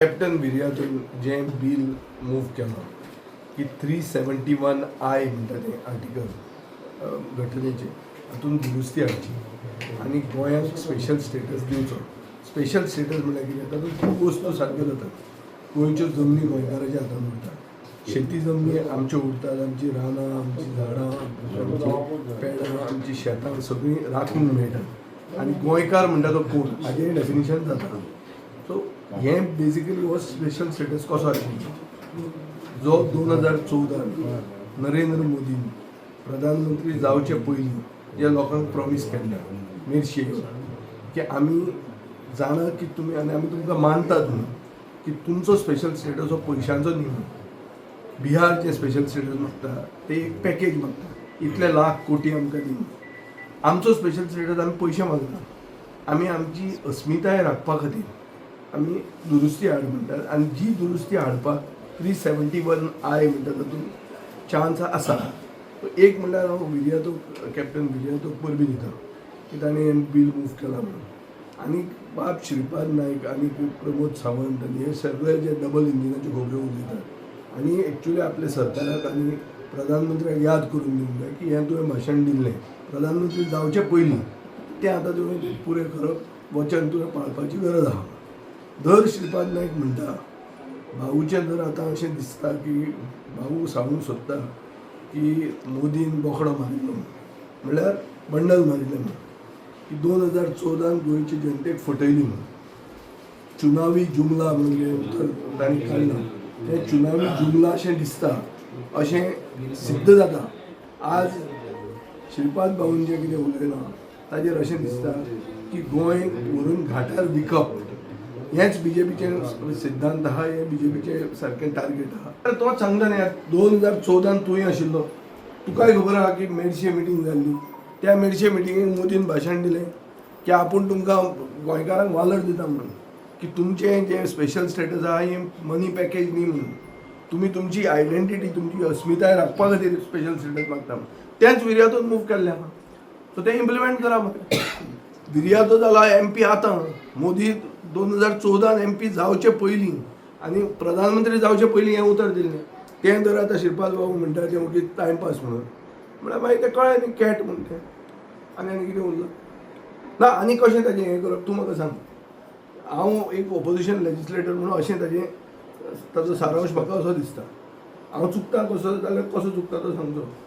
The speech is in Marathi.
कॅप्टन विर्यातून जे बिल मूव केलं की 371I म्हणटा तें आर्टिकल घटनेचे हातून दुरुस्ती हाडची आणि गोंयांक स्पेशल स्टेटस दिवचो. स्पेशल स्टेटस म्हळ्यार कितें तातूंत खूब वस्तू सारक्यो जातात. गोंयच्यो जमनी गोंयकाराच्या हातान उरतात. शेती जमनी आमच्यो उरतात. आमची रानां, आमची झाडां, आमची पेडां, आमची शेतां सगळीं राखूंक मेळटात आनी गोंयकार म्हणटा तो कोण हाजें डेफिनेशन जाता. सो हे बेजिकली हो स्पेशल स्टेटस कसो हाडलो जो 2014 नरेंद्र मोदीन प्रधानमंत्री जावचे पयलीं जे लोकांक प्रॉमिस केल्ले मेरशे की आमी जाणा की तुमी आनी आमी तुमकां मानतात न्हू की तुमचो स्पेशल स्टेटस हो पयशांचो न्ही. बिहार जे स्पेशल स्टेटस मागता ते एक पॅकेज मागता, इतले लाख कोटी आमकां दी. आमचो स्पेशल स्टेटस आमी पयशे मागता. आमी आमची अस्मिताय राखपा खातीर आमी दुरुस्ती हाड म्हणटात आनी जी दुरुस्ती हाडपाक 371I म्हणटा तातूंत चान्स आसा. एक म्हणल्यार हांव कॅप्टन विर्यातोक परबी दिता की ताणें हें बील मूव केलां म्हणून. आनी बाब श्रीपाद नायक आनी प्रमोद सावंत आनी हे सगळे जे डबल इंजिनाच्यो खबरो उलयतात आनी एक्चुली आपल्या सरकाराक आनी प्रधानमंत्र्याक याद करून दिवंक जाय की हें तुवें भाशण दिल्लें प्रधानमंत्री जावचे पयलीं तें आतां तुवें पुरें करप वचन तुवें पाळपाची गरज आहा. दर श्रीपाद नायक म्हणटा भाऊचें जर आतां अशें दिसता की भाऊ सांगूंक सोदता की मोदीन बोकडो मारिल्लो म्हणल्यार बंडल मारिल्लें म्हणून की 2014 गोंयचे जनतेक फटयली म्हणून. चुनावी जुमला म्हणून तांणी काडलां तें चुनावी जुमला अशें दिसता अशें सिद्ध जाता. आज श्रीपाद भाऊन जें कितें उलयलां ताजेर अशें दिसता की गोंय व्हरून घाटार विकप हेच बीजेपीचे सिद्धांत आहा. हे बीजेपीचे सारकें टार्गेट आहा. तर तो सांगता न्ही 2014 तुवें आशिल्लो तुकाय खबर आहा की मेडशे मिटींग जाल्ली. त्या मेडशे मिटिंगेक मोदीन भाशण दिलें की आपूण तुमकां गोंयकारांक वालट दिता म्हणून की तुमचें जें स्पेशल स्टेटस आहा ही मनी पॅकेज न्ही म्हणून. तुमी तुमची आयडेंटिटी तुमची अस्मिताय राखपा खातीर स्पेशल स्टेटस मागता. तेंच विर्यातून मूव केल्लें आहा. सो तें इम्प्लिमेंट करा मरे. विर्यातो जाला MP आतां. मोदी 2014 MP जावचे पयलीं आनी प्रधानमंत्री जावचे पयलीं हें उतर दिल्लें. तें जर आतां श्रीपाद भाऊ म्हणटा तें ओके टायमपास म्हणून म्हळ्यार मागीर तें कळ्ळें न्ही कॅट म्हणून तें आनी कितें उरलां ना. आनी कशें ताजें हें करप तूं म्हाका सांग. हांव एक ऑपोजिशन लेजिस्लेटर म्हणून अशें ताजो सारांश म्हाका असो दिसता. हांव चुकता कसो जाल्यार कसो चुकता तो सांगचो.